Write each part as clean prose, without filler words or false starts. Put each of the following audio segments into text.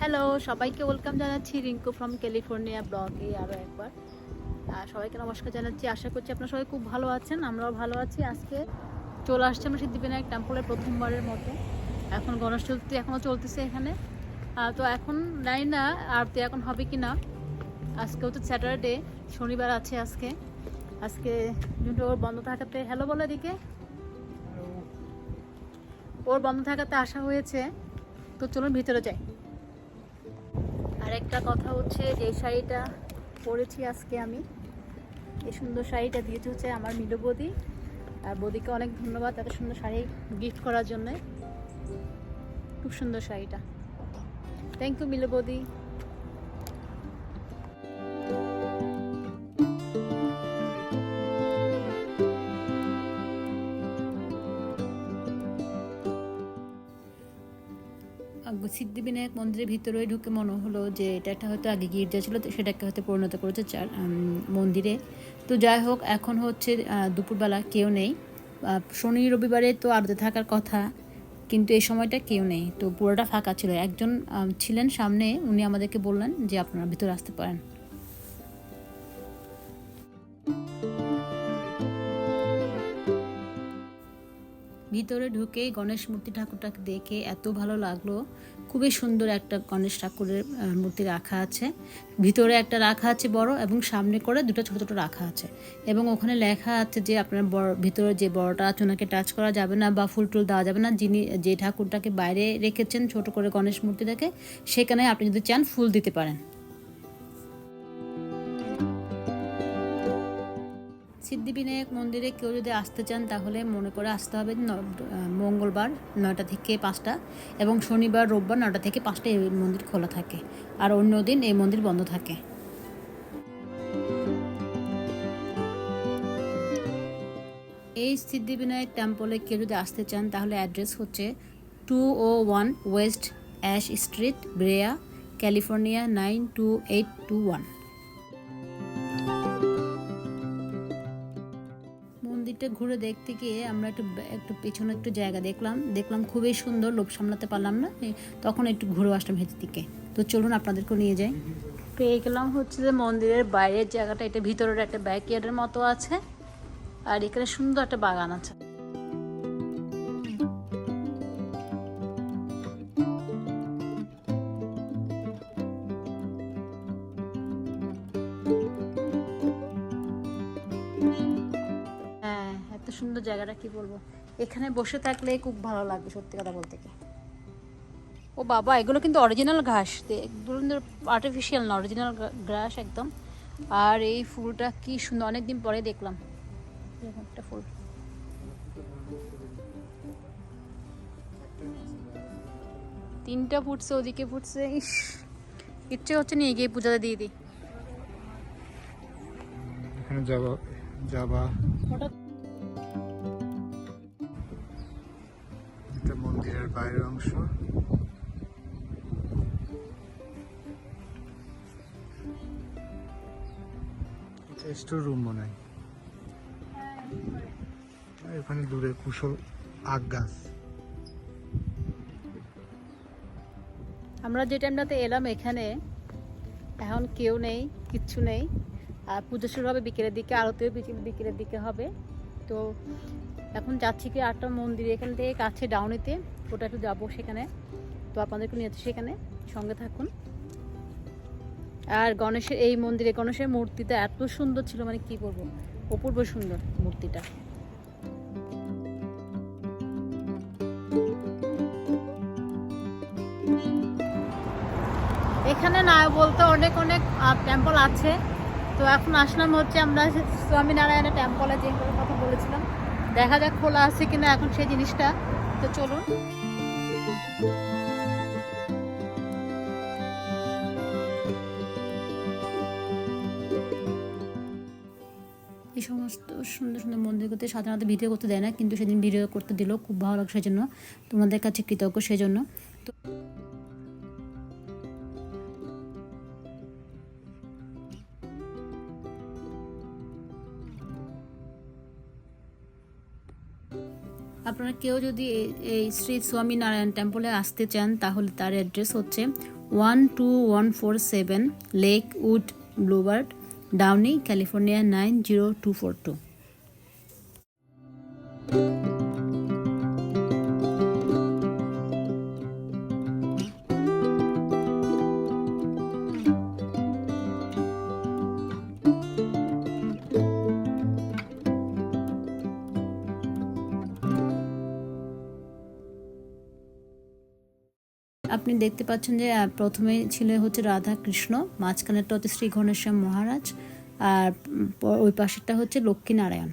Hello, সবাইকে welcome জানাচ্ছি Rinku from California ব্লগে আরও একবার। সবাইকে নমস্কার জানাচ্ছি। আশা করছি আপনারা সবাই খুব ভালো আছেন, আমরাও ভালো আছি। আজকে চলে আসছে আমরা সিদ্ধিবিনায়ক টেম্পলের প্রথমবারের মতো। এখন গণেশ চতুর্থী এখনও চলতেছে এখানে। তো এখন জানি না আরতি এখন হবে কি না। আজকে হচ্ছে স্যাটারডে, শনিবার আছে আজকে। আজকে ওর বন্ধ থাকাতে হ্যালো বলে দিকে ওর বন্ধ থাকাতে আসা হয়েছে। তো চলুন ভিতরে যাই। আর একটা কথা হচ্ছে যে শাড়িটা পরেছি আজকে আমি, এই সুন্দর শাড়িটা দিয়েছে হচ্ছে আমার মিলো বৌদি। আর বৌদিকে অনেক ধন্যবাদ এত সুন্দর শাড়ি গিফট করার জন্য। খুব সুন্দর শাড়িটা, থ্যাংক ইউ মিলো বৌদি। সিদ্ধিবিনায়ক মন্দিরের ভিতরে ঢুকে মনে হলো যে এটা একটা হয়তো আগে গির্জা ছিল, তো সেটাকে হয়তো পরিণত করেছে মন্দিরে। তো যাই হোক, এখন হচ্ছে দুপুরবেলা, কেউ নেই। শনি রবিবারে তো আরতি থাকার কথা, কিন্তু এই সময়টা কেউ নেই, তো পুরোটা ফাঁকা ছিল। একজন ছিলেন সামনে, উনি আমাদেরকে বললেন যে আপনারা ভিতরে আসতে পারেন। ভিতরে ঢুকেই গণেশ মূর্তি ঠাকুরটাকে দেখে এত ভালো লাগলো। খুবই সুন্দর একটা গণেশ ঠাকুরের মূর্তি রাখা আছে। ভিতরে একটা রাখা আছে বড়, এবং সামনে করে দুটো ছোট ছোট রাখা আছে। এবং ওখানে লেখা আছে যে আপনার ভিতরে যে বড়টা আছে ওনাকে টাচ করা যাবে না বা ফুল টুল দেওয়া যাবে না। যিনি যে ঠাকুরটাকে বাইরে রেখেছেন ছোট করে গণেশ মূর্তিটাকে, সেখানে আপনি যদি চান ফুল দিতে পারেন। সিদ্ধিবিনায়ক মন্দিরে কেউ যদি আসতে চান তাহলে মনে করে আসতে হবে মঙ্গলবার 9টা থেকে 5টা, এবং শনিবার রোববার 9টা থেকে 5টা এই মন্দির খোলা থাকে। আর অন্য দিন এই মন্দির বন্ধ থাকে। এই সিদ্ধিবিনায়ক টেম্পলে কেউ যদি আসতে চান তাহলে অ্যাড্রেস হচ্ছে 201 ওয়েস্ট অ্যাশ স্ট্রিট, ব্রেয়া, ক্যালিফোর্নিয়া 92821। মন্দিরটা ঘুরে দেখতে গিয়ে আমরা একটু পেছনে একটু জায়গা দেখলাম খুবই সুন্দর, লোভ সামলাতে পারলাম না, তখন একটু ঘুরে আসলাম ভেতর দিকে। তো চলুন আপনাদেরকেও নিয়ে যাই। পেয়ে গেলাম হচ্ছে যে মন্দিরের বাইরের জায়গাটা, এটা ভিতরের একটা ব্যাকইয়ার্ডের মতো আছে। আর এখানে সুন্দর একটা বাগান আছে। হ্যাঁ, এত সুন্দর জায়গাটা কি বলবো, এখানে বসে থাকলে খুব ভালো লাগবে সত্যি কথা বলতে কি। ও বাবা, এগুলো কিন্তু অরিজিনাল ঘাস, এগুলো আর্টিফিশিয়াল না, অরিজিনাল ঘাস একদম। আর এই ফুলটা কি সুন্দর, অনেকদিন পরে দেখলাম এরকম একটা ফুল। তিনটা ফুটছে, ওদিকে ফুটছে। ইস, ইচ্ছে হচ্ছে নিয়ে গিয়ে পূজাতে দিয়ে দিই। এখানে যাবা যাবা এটা মন্দিরের বাইরের অংশ। এটা স্টোর রুম মনে হয়। এখানে দূরে কুশল আখ গাছ। আমরা যে টাইমটাতে এলাম এখানে এখন কেউ নেই, কিচ্ছু নেই। আর পুজো শুরু হবে বিকেলের দিকে, আরতিও বিকেলের দিকে হবে। তো এখন যাচ্ছি কি একটা মন্দির এখান থেকে কাছে ডাউনিতে, ওটা একটু যাবো সেখানে। তো আপনাদেরকে নিয়ে যাচ্ছি সেখানে, সঙ্গে থাকুন। আর গণেশের এই মন্দিরে গণেশের মূর্তিটা এত সুন্দর ছিল, মানে কি বলবো, অপূর্ব সুন্দর মূর্তিটা। এখানে না বলতে অনেক অনেক টেম্পল আছে। তো এখন আসলাম হচ্ছে আমরা স্বামীনারায়ণের টেম্পলে, যে কথা বলেছিলাম। দেখা যাক খোলা আছে কিনা এখন সেই জিনিসটা। তো চলুন। এই সমস্ত সুন্দর সুন্দর মন্দিরগুলোতে সাধারণত ভিডিও করতে দেয় না, কিন্তু সেদিন ভিডিও করতে দিল, খুব ভালো লাগছে, সেজন্য তোমাদের কাছে কৃতজ্ঞ সেজন্য। তো আপনারা কেউ যদি এই শ্রী স্বামীনারায়ণ টেম্পলে আসতে চান তাহলে তার অ্যাড্রেস হচ্ছে 12147 Lakewood Bluebird, Downey, California 90242। আপনি দেখতে পাচ্ছেন যে প্রথমে ছিল হচ্ছে রাধা কৃষ্ণ, মাঝখানেরটা হচ্ছে শ্রী ঘনশ্যাম মহারাজ, আর ওই পাশেরটা হচ্ছে লক্ষ্মী নারায়ণ।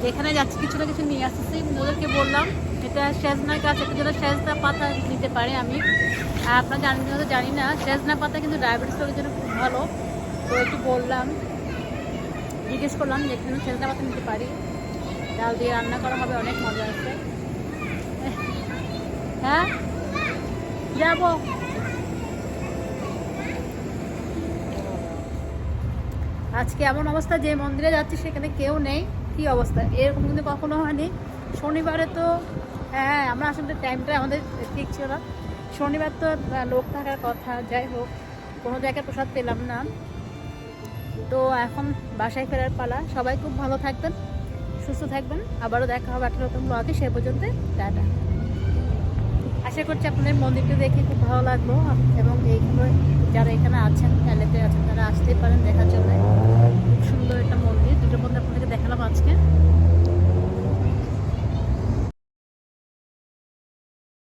যেখানে যাচ্ছি কিছু না কিছু নিয়ে আসতেছি, ওদেরকে বললাম এটা সেজনা গাছ, একটা যেটা সেজনা পাতা নিতে পারে। আমি আপনার জানেন তো জানি না, সেজনা পাতা কিন্তু ডায়াবেটিস রোগের জন্য খুব ভালো। তো একটু বললাম, জিজ্ঞেস করলাম যে এখানে সেজনা পাতা নিতে পারি, ডাল দিয়ে রান্না করা হবে, অনেক মজা আসবে। হ্যাঁ যাব। আজকে এমন অবস্থা যে মন্দিরে যাচ্ছি সেখানে কেউ নেই, কি অবস্থা, এরকম কিন্তু কখনো হয়নি। শনিবারে তো হ্যাঁ, আমরা আসলে টাইমটা আমাদের ঠিক ছিল না, শনিবার তো লোক থাকার কথা। যাই হোক, কোনো জায়গায় প্রসাদ পেলাম না। তো এখন বাসায় ফেরার পালা। সবাই খুব ভালো থাকবেন, সুস্থ থাকবেন। আবারও দেখা হবে একটা নতুন ব্লগে। সে পর্যন্ত টাটা। আশা করছি আপনাদের মন্দিরটা দেখে খুব ভালো লাগলো, এবং এইগুলো যারা এখানে আছেন, এলাকাতে আছেন, তারা আসতেই পারেন দেখার জন্য।